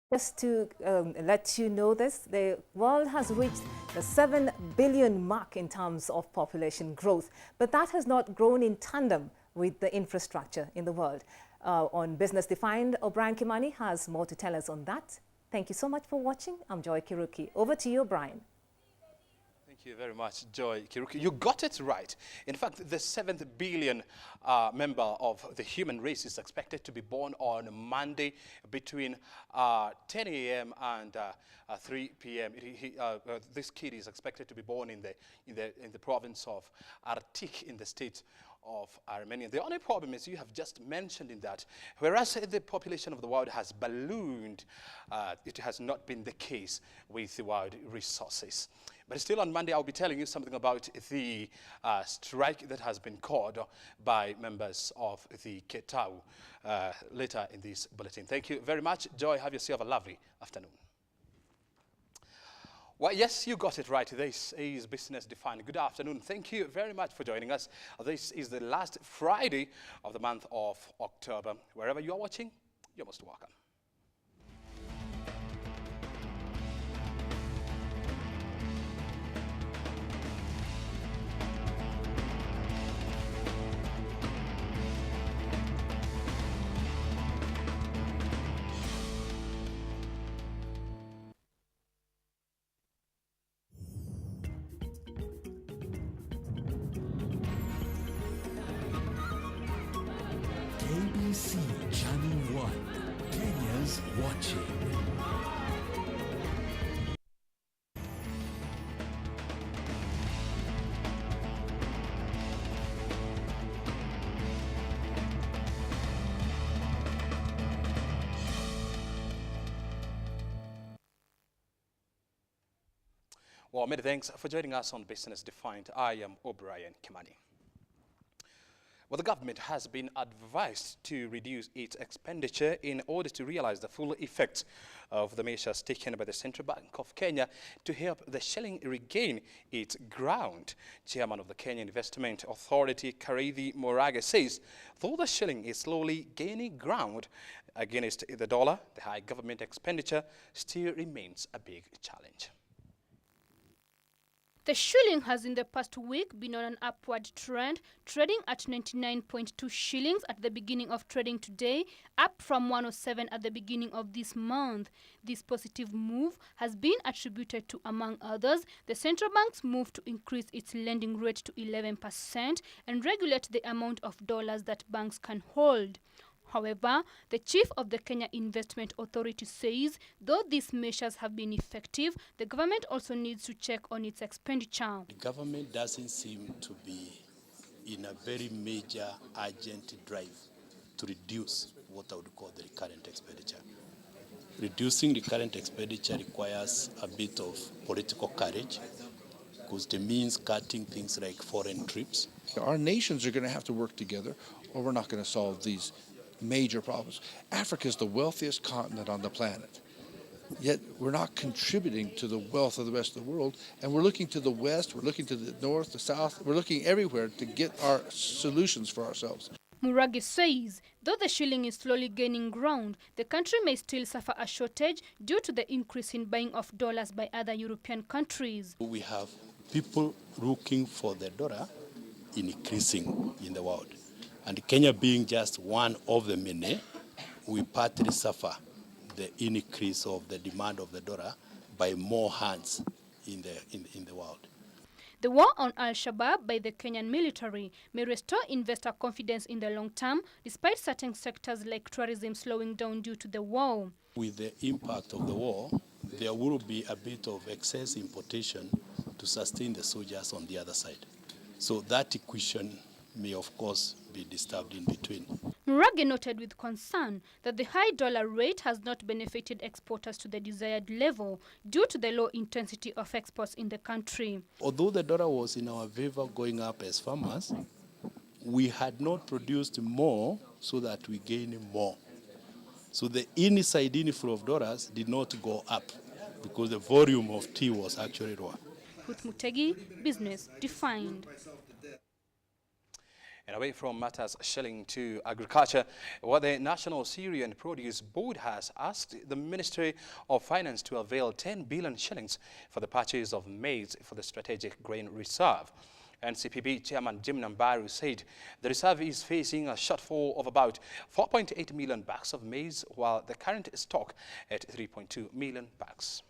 Just to let you know this, the world has reached the 7 billion mark in terms of population growth, but that has not grown in tandem with the infrastructure in the world. On Business Defined, O'Brien Kimani has more to tell us on that. Thank you so much for watching. I'm Joy Kiruki. Over to you, O'Brien. Thank you very much, Joy Kiruki. You got it right. In fact, the 7th billion member of the human race is expected to be born on Monday between 10 a.m. and 3 p.m. This kid is expected to be born in the province of Artik in the state of Armenia. The only problem is you have just mentioned in that, whereas the population of the world has ballooned, it has not been the case with the world resources. But still on Monday, I'll be telling you something about the strike that has been called by members of the Ketau later in this bulletin. Thank you very much. Joy, have yourself a lovely afternoon. Well, yes, you got it right. This is Business Defined. Good afternoon. Thank you very much for joining us. This is the last Friday of the month of October. Wherever you are watching, you're most welcome. KBC Channel 1, Kenya's watching. Well, many thanks for joining us on Business Defined. I am O'Brien Kimani. Well, the government has been advised to reduce its expenditure in order to realize the full effect of the measures taken by the Central Bank of Kenya to help the shilling regain its ground. Chairman of the Kenya Investment Authority, Karithi Murage, says though the shilling is slowly gaining ground against the dollar, the high government expenditure still remains a big challenge. The shilling has in the past week been on an upward trend, trading at 99.2 shillings at the beginning of trading today, up from 107 at the beginning of this month. This positive move has been attributed to, among others, the central bank's move to increase its lending rate to 11% and regulate the amount of dollars that banks can hold. However, the chief of the Kenya Investment Authority says, though these measures have been effective, the government also needs to check on its expenditure. The government doesn't seem to be in a very major, urgent drive to reduce what I would call the recurrent expenditure. Reducing the current expenditure requires a bit of political courage, because it means cutting things like foreign trips. Our nations are going to have to work together, or we're not going to solve these major problems. Africa is the wealthiest continent on the planet, yet we're not contributing to the wealth of the rest of the world, and we're looking to the west, we're looking to the north, the south, we're looking everywhere to get our solutions for ourselves. Murage says, though the shilling is slowly gaining ground, the country may still suffer a shortage due to the increase in buying of dollars by other European countries. We have people looking for the dollar increasing in the world. And Kenya being just one of the many, we partly suffer the increase of the demand of the dollar by more hands in the world. The war on Al-Shabaab by the Kenyan military may restore investor confidence in the long term, despite certain sectors like tourism slowing down due to the war. With the impact of the war, there will be a bit of excess importation to sustain the soldiers on the other side. So that equation may, of course, be disturbed in between. Murage noted with concern that the high dollar rate has not benefited exporters to the desired level due to the low intensity of exports in the country. Although the dollar was in our favor going up as farmers, we had not produced more so that we gain more. So the inside inflow of dollars did not go up because the volume of tea was actually lower. Ruth Mutegi, Business Defined. And away from matters shelling to agriculture, what the National Cereal and Produce Board has asked the Ministry of Finance to avail 10 billion shillings for the purchase of maize for the Strategic Grain Reserve. NCPB Chairman Jim Nambaru said the reserve is facing a shortfall of about 4.8 million bags of maize, while the current stock at 3.2 million bags.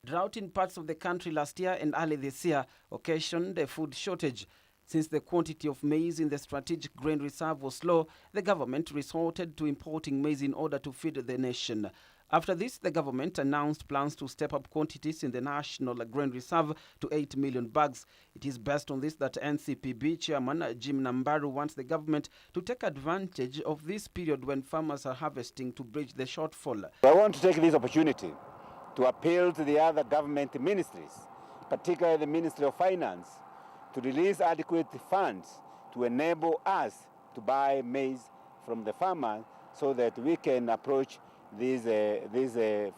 Drought in parts of the country last year and early this year occasioned a food shortage. Since the quantity of maize in the Strategic Grain Reserve was low, the government resorted to importing maize in order to feed the nation. After this, the government announced plans to step up quantities in the National Grain Reserve to 8 million bags. It is based on this that NCPB Chairman Jim Nambaru wants the government to take advantage of this period when farmers are harvesting to bridge the shortfall. I want to take this opportunity to appeal to the other government ministries, particularly the Ministry of Finance, to release adequate funds to enable us to buy maize from the farmers so that we can approach this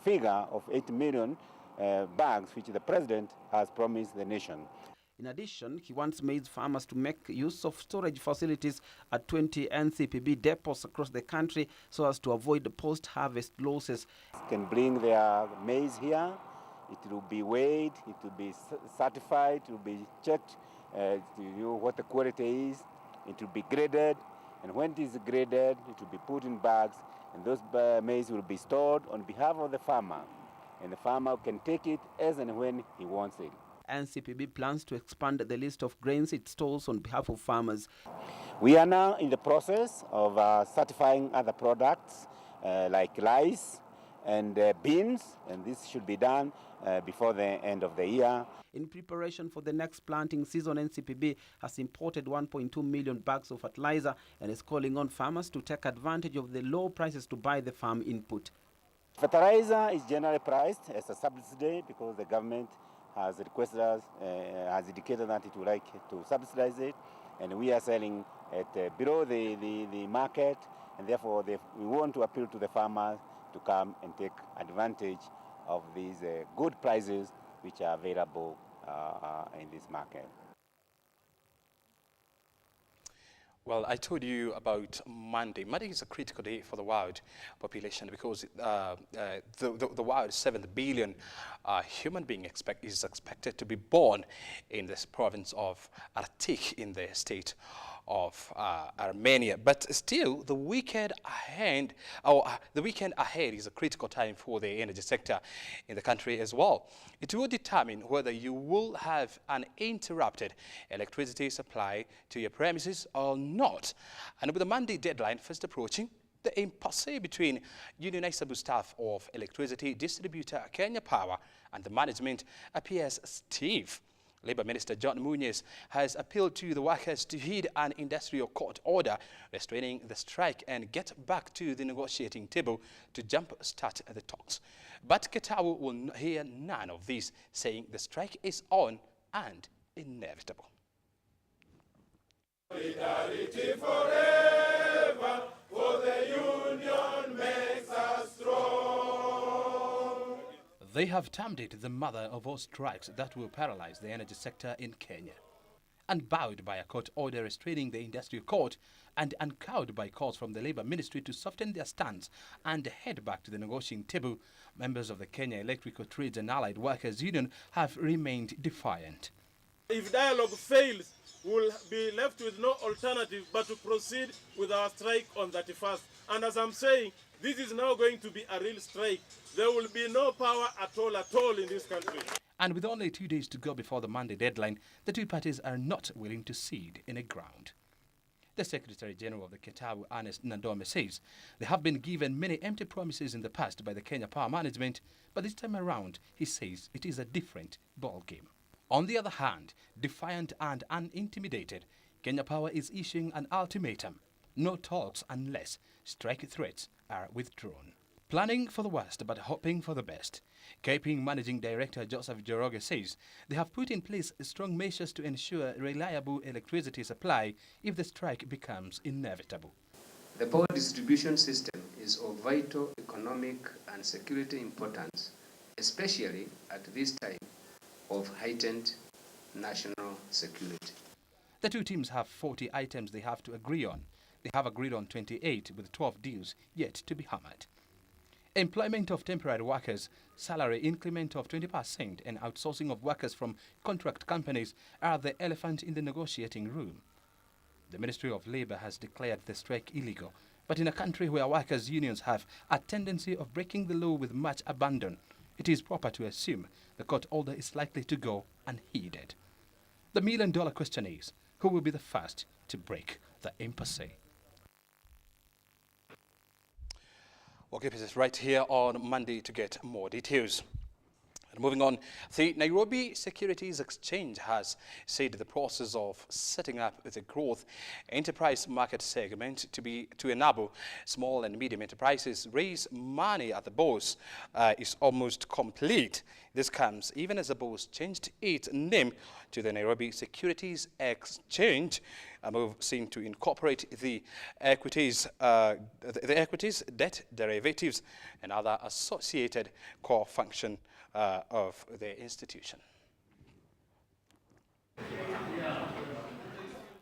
figure of 8 million bags which the President has promised the nation. In addition, he wants maize farmers to make use of storage facilities at 20 NCPB depots across the country so as to avoid post-harvest losses. Can bring their maize here, it will be weighed, it will be certified, it will be checked to know what the quality is, it will be graded, and when it is graded, it will be put in bags, and those maize will be stored on behalf of the farmer, and the farmer can take it as and when he wants it. NCPB plans to expand the list of grains it stores on behalf of farmers. We are now in the process of certifying other products like rice and beans, and this should be done before the end of the year. In preparation for the next planting season, NCPB has imported 1.2 million bags of fertilizer and is calling on farmers to take advantage of the low prices to buy the farm input. Fertilizer is generally priced as a subsidy because the government has requested us, has indicated that it would like to subsidize it, and we are selling at below the market, and therefore we want to appeal to the farmers to come and take advantage of these good prices which are available in this market. Well, I told you about Monday. Monday is a critical day for the wild population because the wild 7 billion human being is expected to be born in this province of Artik in the state of Armenia. But still, the weekend ahead is a critical time for the energy sector in the country as well. It will determine whether you will have an interrupted electricity supply to your premises or not. And with the Monday deadline fast approaching, the impasse between unionizable staff of electricity distributor Kenya Power and the management appears stiff. Labour Minister John Munyes has appealed to the workers to heed an industrial court order restraining the strike and get back to the negotiating table to jump-start the talks. But Ketawu will hear none of this, saying the strike is on and inevitable. Solidarity forever, for the union makes us strong. They have termed it the mother of all strikes that will paralyze the energy sector in Kenya. Unbowed by a court order restraining the industrial court and uncowed by calls from the Labour Ministry to soften their stance and head back to the negotiating table, members of the Kenya Electrical Trades and Allied Workers Union have remained defiant. If dialogue fails, we'll be left with no alternative but to proceed with our strike on 31st. And as I'm saying, this is now going to be a real strike. There will be no power at all in this country. And with only 2 days to go before the Monday deadline, the two parties are not willing to cede any ground. The Secretary General of the Ketawu, Ernest Nandome, says they have been given many empty promises in the past by the Kenya Power Management, but this time around, he says it is a different ballgame. On the other hand, defiant and unintimidated, Kenya Power is issuing an ultimatum: no talks unless strike threats are withdrawn. Planning for the worst but hoping for the best, KPing Managing Director Joseph Joroge says they have put in place strong measures to ensure reliable electricity supply if the strike becomes inevitable. The power distribution system is of vital economic and security importance, especially at this time of heightened national security. The two teams have 40 items they have to agree on. They have agreed on 28, with 12 deals yet to be hammered. Employment of temporary workers, salary increment of 20%, and outsourcing of workers from contract companies are the elephant in the negotiating room. The Ministry of Labour has declared the strike illegal, but in a country where workers' unions have a tendency of breaking the law with much abandon, it is proper to assume the court order is likely to go unheeded. The million-dollar question is, who will be the first to break the impasse? We'll keep it right here on Monday to get more details. And moving on, the Nairobi Securities Exchange has said the process of setting up the growth enterprise market segment to enable small and medium enterprises raise money at the bourse is almost complete. This comes even as the bourse changed its name to the Nairobi Securities Exchange, a move seen to incorporate the equities, debt derivatives, and other associated core function of the institution.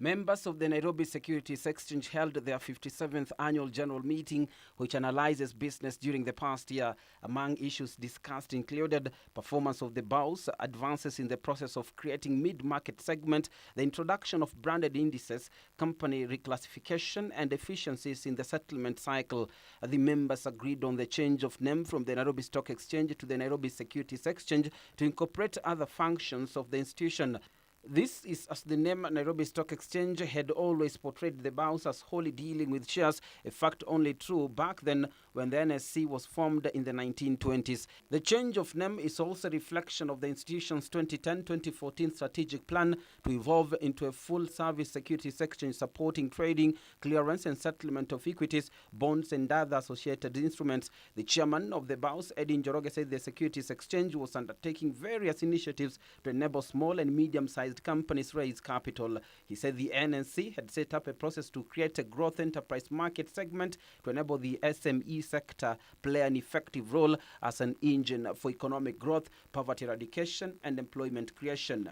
Members of the Nairobi Securities Exchange held their 57th annual general meeting, which analyzes business during the past year. Among issues discussed included performance of the bourse, advances in the process of creating mid-market segment, the introduction of branded indices, company reclassification, and efficiencies in the settlement cycle. The members agreed on the change of name from the Nairobi Stock Exchange to the Nairobi Securities Exchange to incorporate other functions of the institution. This is as the name Nairobi Stock Exchange had always portrayed the bourse as wholly dealing with shares, a fact only true back then when the NSC was formed in the 1920s. The change of name is also a reflection of the institution's 2010-2014 strategic plan to evolve into a full-service securities exchange supporting trading, clearance and settlement of equities, bonds and other associated instruments. The chairman of the bourse, Eddie Njoroge, said the Securities Exchange was undertaking various initiatives to enable small and medium-sized companies raise capital. He said the NNC had set up a process to create a growth enterprise market segment to enable the SME sector play an effective role as an engine for economic growth, poverty eradication, and employment creation.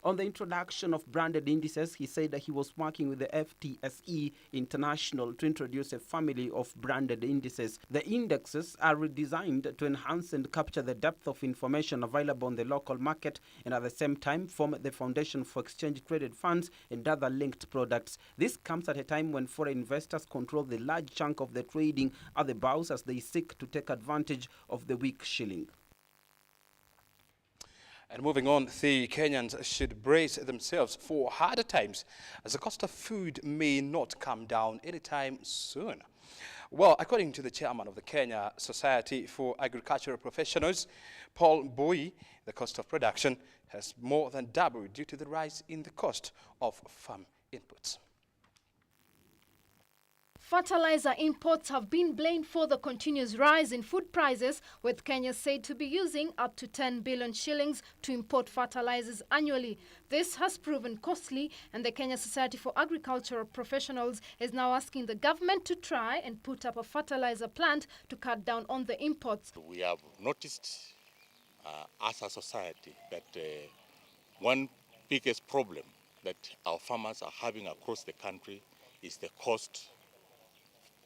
On the introduction of branded indices, he said that he was working with the FTSE International to introduce a family of branded indices. The indexes are redesigned to enhance and capture the depth of information available on the local market and at the same time form the foundation for exchange-traded funds and other linked products. This comes at a time when foreign investors control the large chunk of the trading at the bourse as they seek to take advantage of the weak shilling. And moving on, the Kenyans should brace themselves for harder times as the cost of food may not come down anytime soon. Well, according to the chairman of the Kenya Society for Agricultural Professionals, Paul Mbui, the cost of production has more than doubled due to the rise in the cost of farm inputs. Fertilizer imports have been blamed for the continuous rise in food prices, with Kenya said to be using up to 10 billion shillings to import fertilizers annually. This has proven costly, and the Kenya Society for Agricultural Professionals is now asking the government to try and put up a fertilizer plant to cut down on the imports. We have noticed as a society that one biggest problem that our farmers are having across the country is the cost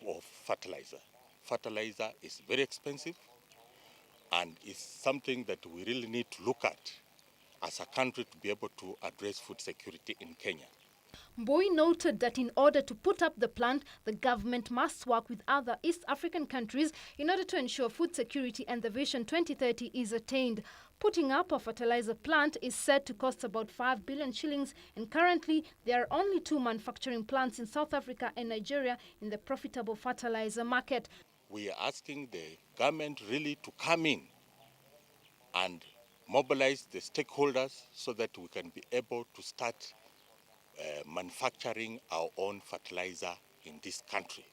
of fertilizer. Fertilizer is very expensive and is something that we really need to look at as a country to be able to address food security in Kenya. Mbui noted that in order to put up the plant, the government must work with other East African countries in order to ensure food security and the Vision 2030 is attained. Putting up a fertilizer plant is said to cost about 5 billion shillings, and currently there are only 2 manufacturing plants in South Africa and Nigeria in the profitable fertilizer market. We are asking the government really to come in and mobilize the stakeholders so that we can be able to start manufacturing our own fertilizer in this country.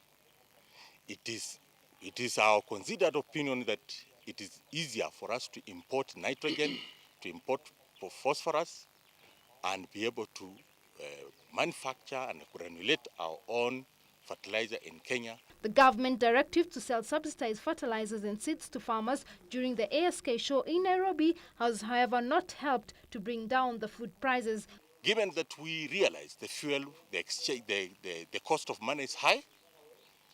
It is our considered opinion that it is easier for us to import nitrogen, to import phosphorus, and be able to manufacture and granulate our own fertilizer in Kenya. The government directive to sell subsidized fertilizers and seeds to farmers during the ASK show in Nairobi has, however, not helped to bring down the food prices. Given that we realize the fuel, the exchange, the cost of money is high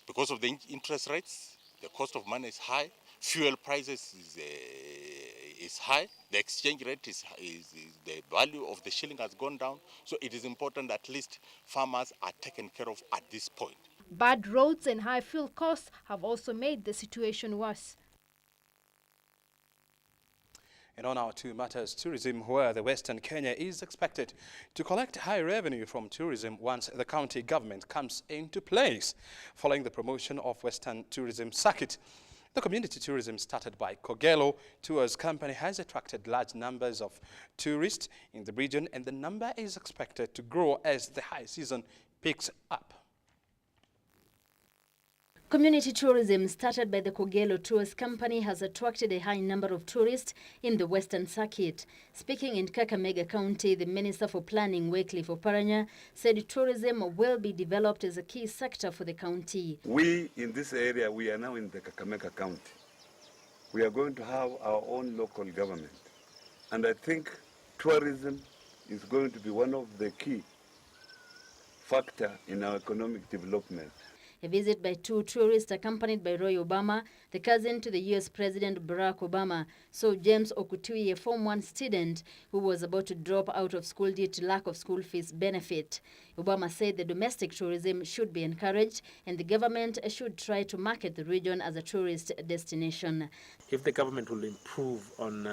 because of the interest rates, the cost of money is high, fuel prices is high, the exchange rate is the value of the shilling has gone down. So it is important that at least farmers are taken care of at this point. Bad roads and high fuel costs have also made the situation worse. And on our two matters, tourism, where the Western Kenya is expected to collect high revenue from tourism once the county government comes into place. Following the promotion of Western Tourism Circuit, the community tourism started by Kogelo Tours Company has attracted large numbers of tourists in the region, and the number is expected to grow as the high season picks up. Community tourism started by the Kogelo Tours Company has attracted a high number of tourists in the Western Circuit. Speaking in Kakamega County, the Minister for Planning, Wycliffe Oparanya, said tourism will be developed as a key sector for the county. We in this area, we are now in the Kakamega County. We are going to have our own local government. And I think tourism is going to be one of the key factors in our economic development. A visit by two tourists accompanied by Roy Obama, the cousin to the U.S. President Barack Obama, saw James Okutui, a Form 1 student who was about to drop out of school due to lack of school fees benefit. Obama said the domestic tourism should be encouraged and the government should try to market the region as a tourist destination. If the government will improve on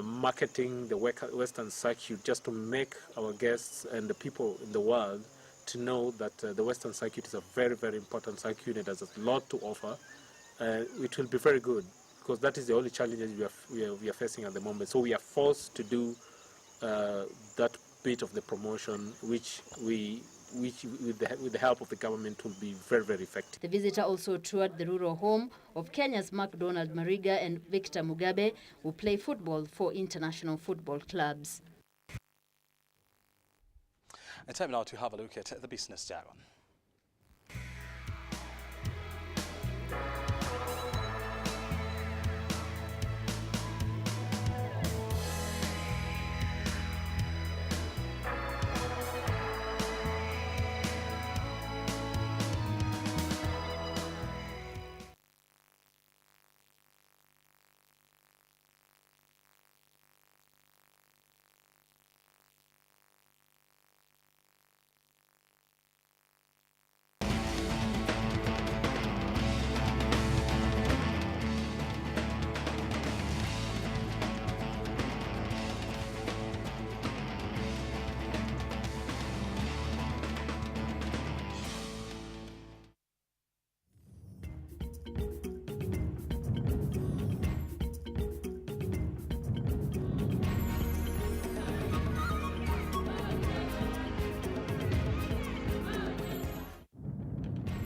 marketing the Western Circuit just to make our guests and the people in the world to know that the Western Circuit is a very, very important circuit. It has a lot to offer. It will be very good because that is the only challenges we are facing at the moment. So we are forced to do that bit of the promotion, which with the help of the government will be very, very effective. The visitor also toured the rural home of Kenya's McDonald Mariga and Victor Mugabe, who play football for international football clubs. And time now to have a look at the business jargon.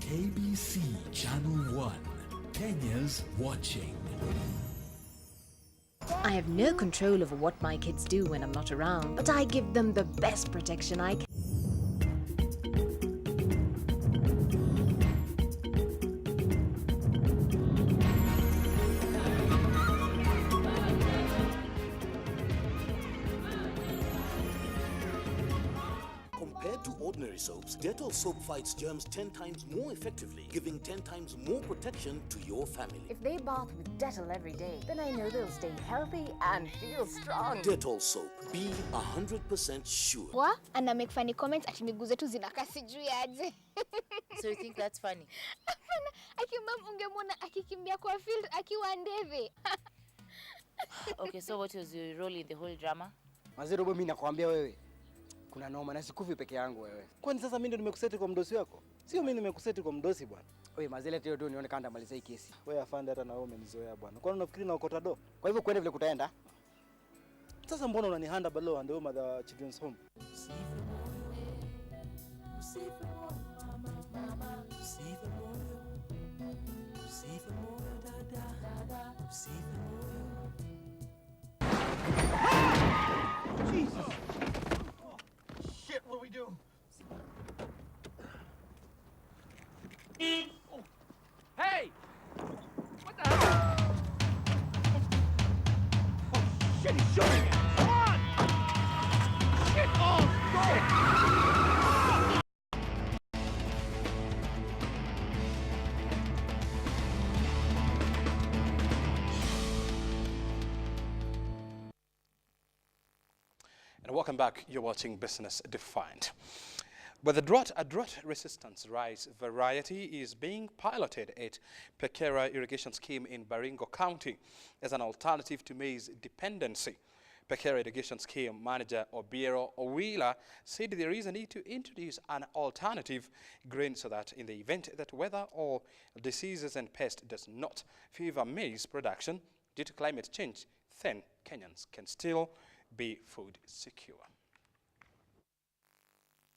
KBC Channel 1, Kenya's watching. I have no control over what my kids do when I'm not around, but I give them the best protection I can. Compared to ordinary soaps, Dettol soap fights germs 10 times more effectively, giving 10 times more protection to your family. If they bath with Dettol every day, then I know they'll stay healthy and feel strong. Dettol soap, be 100% sure. What? And I make funny comments ati miguu zetu zinakaa sijui aje. So you think that's funny? Hapana, akimam ungemwona akikimbia kwa field akiwa ndeve. Okay, so what was your role in the whole drama? Mazirobo, mimi nakwambia wewe, kuna noma na sikufi peke yangu wewe. Kwani sasa mimi ndio nimekuseti kwa mdosi wako? Sio mimi nimekuseti kwa mdosi bwana. Wewe mazile teo ndio nione kanda maliza hii kesi. Wewe afande, hata na wewe umenizoea bwana. Kwani unafikiri na ukota do? Kwa hivyo kwenda vile kutaenda? Sasa mbona unanihanda balo and home the children's home? Jesus! Shit, what do we do? Oh. Hey! What the hell? Oh, shit, he's shooting it! Come on! Shit! And welcome back. You're watching Business Defined. But a drought-resistant rice variety is being piloted at Pekera Irrigation Scheme in Baringo County as an alternative to maize dependency. Pekera Irrigation Scheme Manager Obiero Owila said there is a need to introduce an alternative grain so that in the event that weather or diseases and pests does not favor maize production due to climate change, then Kenyans can still be food secure.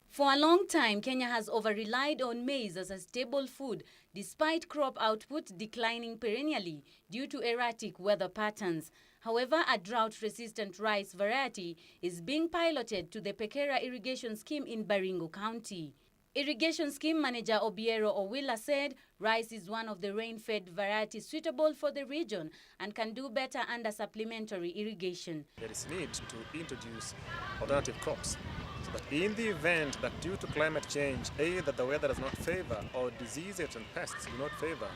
For a long time, Kenya has over-relied on maize as a staple food, despite crop output declining perennially due to erratic weather patterns. However, a drought-resistant rice variety is being piloted to the Pekera Irrigation Scheme in Baringo County. Irrigation Scheme Manager Obiero Owila said rice is one of the rain-fed varieties suitable for the region and can do better under supplementary irrigation. There is need to introduce alternative crops, so that in the event that due to climate change, either the weather does not favor or diseases and pests do not favor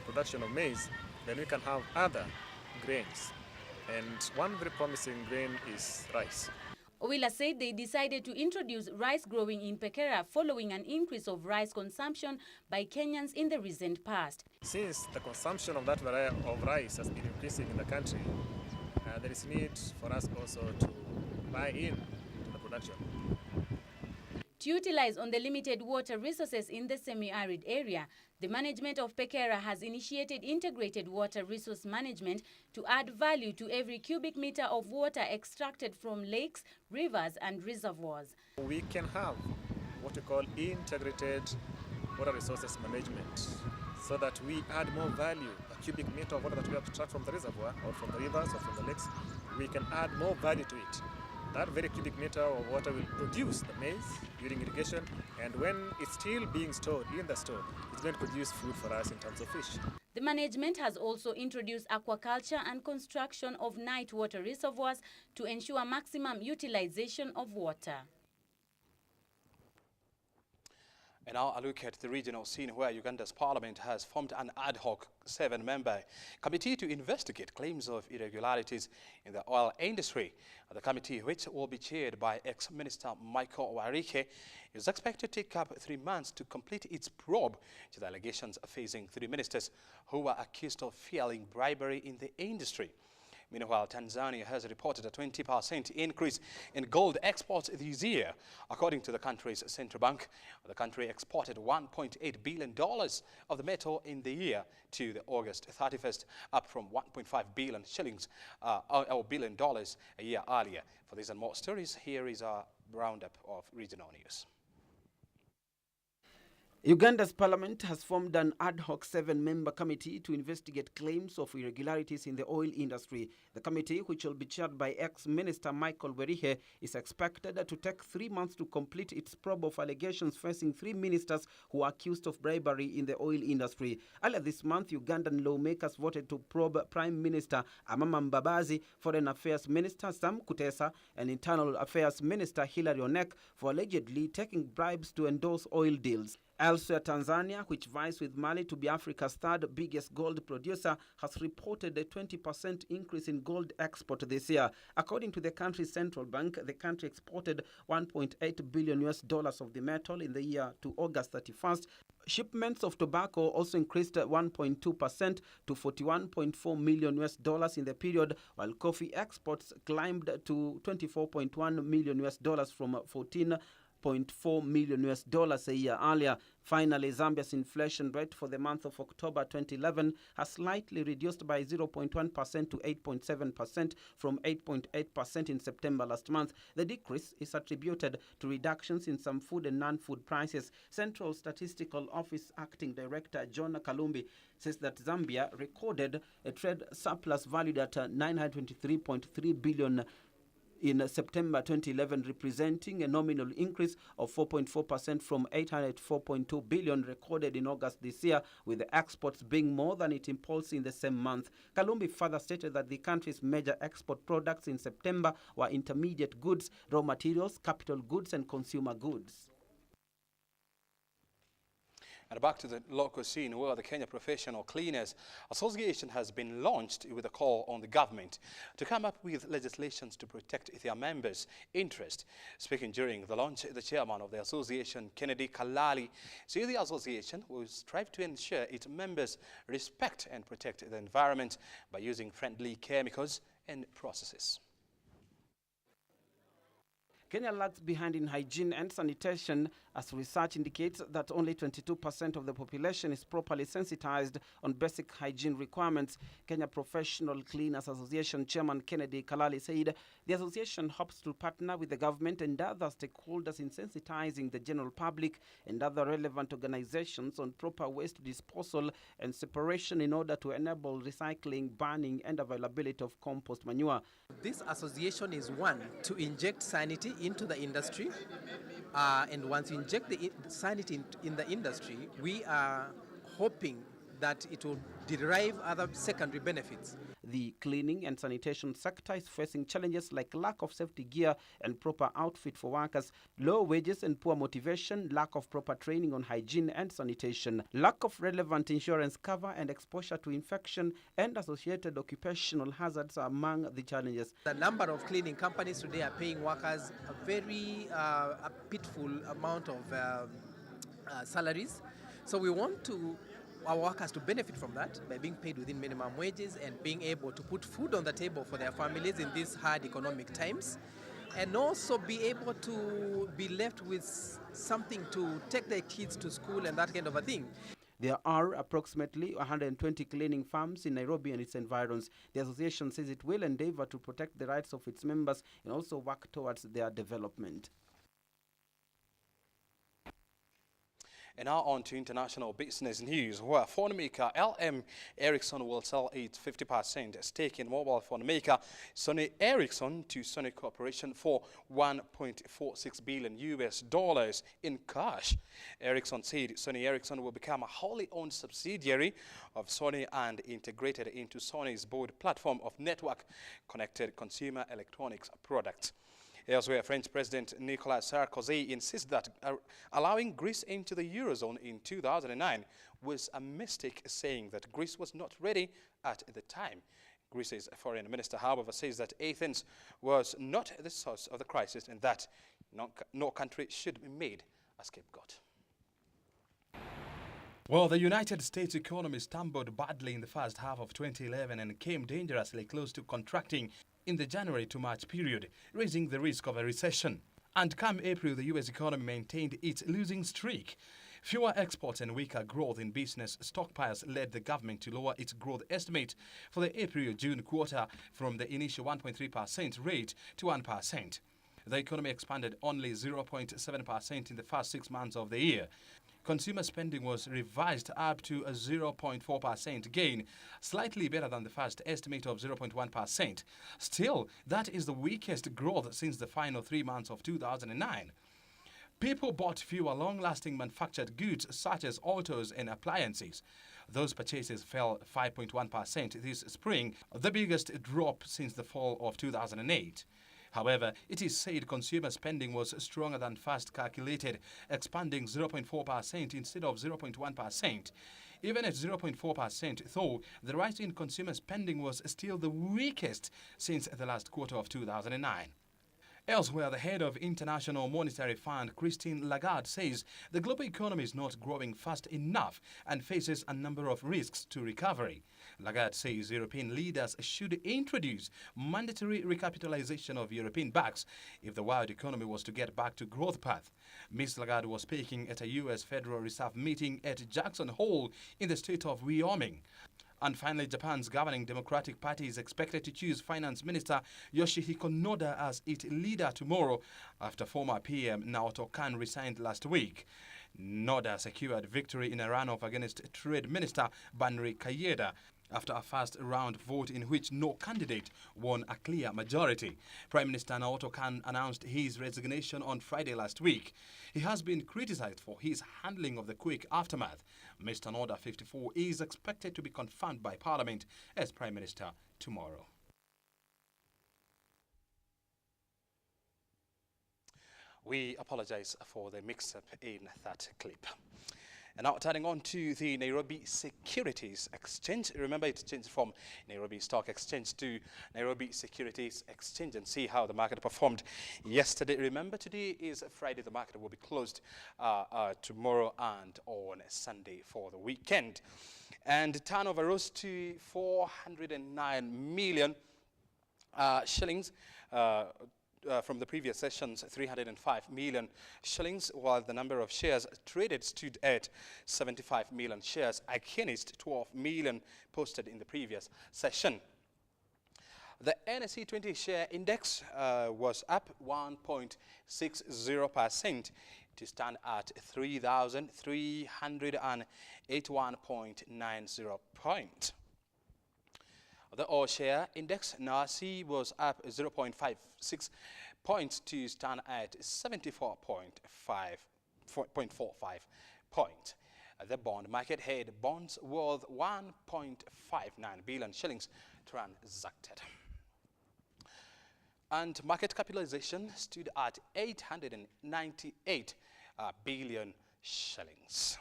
production of maize, then we can have other grains. And one very promising grain is rice. Owila said they decided to introduce rice growing in Pekera following an increase of rice consumption by Kenyans in the recent past. Since the consumption of that variety of rice has been increasing in the country, there is need for us also to buy in to the production. To utilize on the limited water resources in the semi-arid area, the management of Pekera has initiated integrated water resource management to add value to every cubic meter of water extracted from lakes, rivers and reservoirs. We can have what we call integrated water resources management, so that we add more value. A cubic meter of water that we extract from the reservoir or from the rivers or from the lakes, we can add more value to it. That very cubic meter of water will produce the maize during irrigation, and when it's still being stored in the store, it's going to produce food for us in terms of fish. The management has also introduced aquaculture and construction of night water reservoirs to ensure maximum utilization of water. And now a look at the regional scene where Uganda's parliament has formed an ad hoc 7-member committee to investigate claims of irregularities in the oil industry. The committee, which will be chaired by ex-minister Michael Warike, is expected to take up 3 months to complete its probe to the allegations facing 3 ministers who were accused of failing bribery in the industry. Meanwhile, Tanzania has reported a 20% increase in gold exports this year. According to the country's central bank, the country exported $1.8 billion of the metal in the year to the August 31st, up from 1.5 billion shillings or billion dollars a year earlier. For these and more stories, here is a roundup of regional news. Uganda's parliament has formed an ad hoc 7-member committee to investigate claims of irregularities in the oil industry. The committee, which will be chaired by ex-minister Michael Werihe, is expected to take 3 months to complete its probe of allegations facing 3 ministers who are accused of bribery in the oil industry. Earlier this month, Ugandan lawmakers voted to probe Prime Minister Amama Mbabazi, Foreign Affairs Minister Sam Kutesa, and Internal Affairs Minister Hilary Onek for allegedly taking bribes to endorse oil deals. Elsewhere, Tanzania, which vies with Mali to be Africa's 3rd biggest gold producer, has reported a 20% increase in gold export this year. According to the country's central bank, the country exported $1.8 billion of the metal in the year to August 31st. Shipments of tobacco also increased 1.2% to $41.4 million in the period, while coffee exports climbed to $24.1 million from $14.4 million a year earlier. Finally, Zambia's inflation rate for the month of October 2011 has slightly reduced by 0.1% to 8.7% from 8.8% in September last month. The decrease is attributed to reductions in some food and non-food prices. Central Statistical Office Acting Director John Kalumbi says that Zambia recorded a trade surplus valued at 923.3 billion in September 2011, representing a nominal increase of 4.4% from 804.2 billion recorded in August this year, with the exports being more than it imports in the same month. Kalumbi further stated that the country's major export products in September were intermediate goods, raw materials, capital goods, and consumer goods. And back to the local scene, where the Kenya Professional Cleaners Association has been launched with a call on the government to come up with legislations to protect their members' interest. Speaking during the launch, the chairman of the association, Kennedy Kalali, said the association will strive to ensure its members respect and protect the environment by using friendly chemicals and processes. Kenya lags behind in hygiene and sanitation, as research indicates that only 22% of the population is properly sensitized on basic hygiene requirements. Kenya Professional Cleaners Association Chairman Kennedy Kalali said the association hopes to partner with the government and other stakeholders in sensitizing the general public and other relevant organizations on proper waste disposal and separation in order to enable recycling, burning, and availability of compost manure. This association is one to inject sanity into the industry, and once you inject the sanity in the industry, we are hoping that it will derive other secondary benefits. The cleaning and sanitation sector is facing challenges like lack of safety gear and proper outfit for workers, low wages and poor motivation, lack of proper training on hygiene and sanitation, lack of relevant insurance cover, and exposure to infection and associated occupational hazards are among the challenges. The number of cleaning companies today are paying workers a very pitiful amount of salaries. So we want our workers to benefit from that by being paid within minimum wages and being able to put food on the table for their families in these hard economic times, and also be able to be left with something to take their kids to school and that kind of a thing. There are approximately 120 cleaning farms in Nairobi and its environs. The association says it will endeavor to protect the rights of its members and also work towards their development. And now on to international business news, where phone maker LM Ericsson will sell its 50% stake in mobile phone maker Sony Ericsson to Sony Corporation for $1.46 billion in cash. Ericsson said Sony Ericsson will become a wholly owned subsidiary of Sony and integrated into Sony's board platform of network-connected consumer electronics products. Elsewhere, French President Nicolas Sarkozy insists that allowing Greece into the Eurozone in 2009 was a mistake, saying that Greece was not ready at the time. Greece's foreign minister, however, says that Athens was not the source of the crisis and that no country should be made a scapegoat. Well, the United States economy stumbled badly in the first half of 2011 and came dangerously close to contracting in the January to March period, raising the risk of a recession. And come April, the U.S. economy maintained its losing streak. Fewer exports and weaker growth in business stockpiles led the government to lower its growth estimate for the April-June quarter from the initial 1.3% rate to 1%. The economy expanded only 0.7% in the first 6 months of the year. Consumer spending was revised up to a 0.4% gain, slightly better than the first estimate of 0.1%. Still, that is the weakest growth since the final 3 months of 2009. People bought fewer long-lasting manufactured goods such as autos and appliances. Those purchases fell 5.1% this spring, the biggest drop since the fall of 2008. However, it is said consumer spending was stronger than first calculated, expanding 0.4% instead of 0.1%. Even at 0.4%, though, the rise in consumer spending was still the weakest since the last quarter of 2009. Elsewhere, the head of International Monetary Fund, Christine Lagarde, says the global economy is not growing fast enough and faces a number of risks to recovery. Lagarde says European leaders should introduce mandatory recapitalization of European banks if the world economy was to get back to growth path. Ms. Lagarde was speaking at a U.S. Federal Reserve meeting at Jackson Hole in the state of Wyoming. And finally, Japan's governing Democratic Party is expected to choose Finance Minister Yoshihiko Noda as its leader tomorrow after former PM Naoto Kan resigned last week. Noda secured victory in a runoff against Trade Minister Banri Kayeda after a first-round vote in which no candidate won a clear majority. Prime Minister Naoto Kan announced his resignation on Friday last week. He has been criticized for his handling of the quick aftermath. Mr. Noda, 54, is expected to be confirmed by Parliament as Prime Minister tomorrow. We apologize for the mix-up in that clip. And now turning on to the Nairobi Securities Exchange. Remember, it changed from Nairobi Stock Exchange to Nairobi Securities Exchange, and see how the market performed yesterday. Remember, today is Friday. The market will be closed tomorrow and on Sunday for the weekend. And turnover rose to 409 million shillings. From the previous session's 305 million shillings, while the number of shares traded stood at 75 million shares against 12 million posted in the previous session. The NSE 20 share index was up 1.60% to stand at 3,381.90 points. The all share index, NASI, was up 0.56 points to stand at 74.45 points. The bond market had bonds worth 1.59 billion shillings transacted. And market capitalization stood at 898 billion shillings.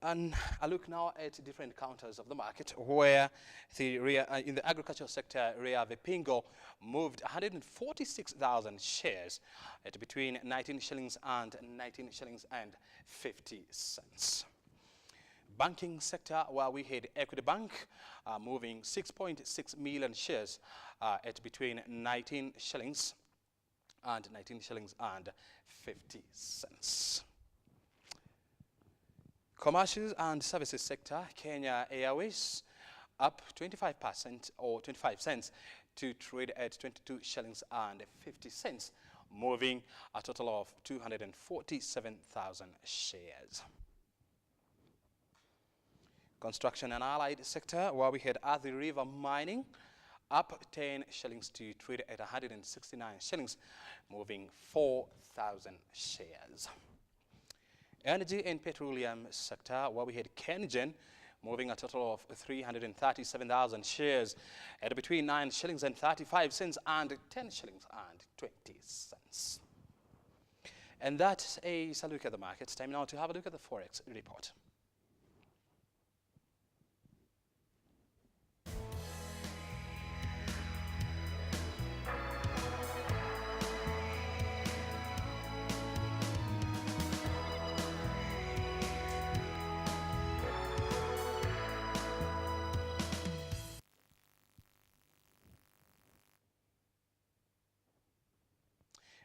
And I look now at different counters of the market, where in the agricultural sector, Ria Vipingo moved 146,000 shares at between 19 shillings and 19 shillings and 50 cents. Banking sector, where we had Equity Bank moving 6.6 million shares at between 19 shillings and 19 shillings and 50 cents. Commercial and services sector, Kenya Airways up 25% or 25 cents to trade at 22 shillings and 50 cents, moving a total of 247,000 shares. Construction and allied sector, where we had Athi River Mining up 10 shillings to trade at 169 shillings, moving 4,000 shares. Energy and petroleum sector, where we had KenGen moving a total of 337,000 shares at between 9 shillings and 35 cents and 10 shillings and 20 cents. And that's a look at the markets. Time now to have a look at the Forex report.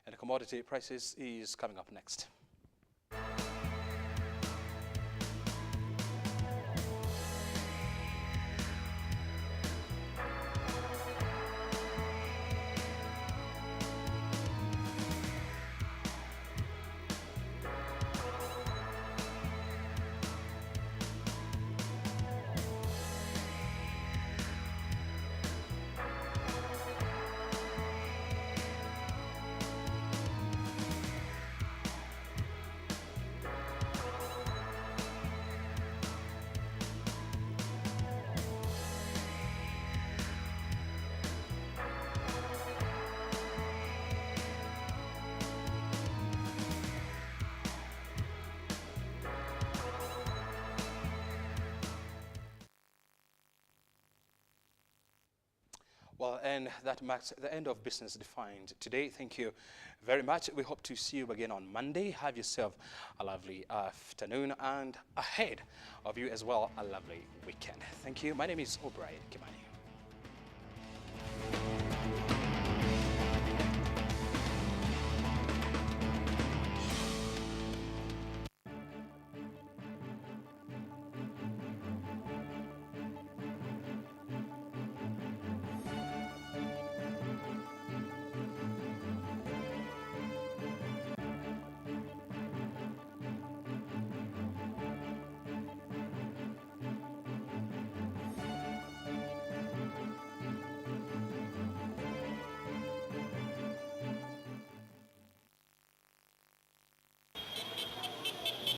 And commodity prices is coming up next. Well, and that marks the end of Business Defined today. Thank you very much. We hope to see you again on Monday. Have yourself a lovely afternoon, and ahead of you as well, a lovely weekend. Thank you. My name is O'Brien Kimani.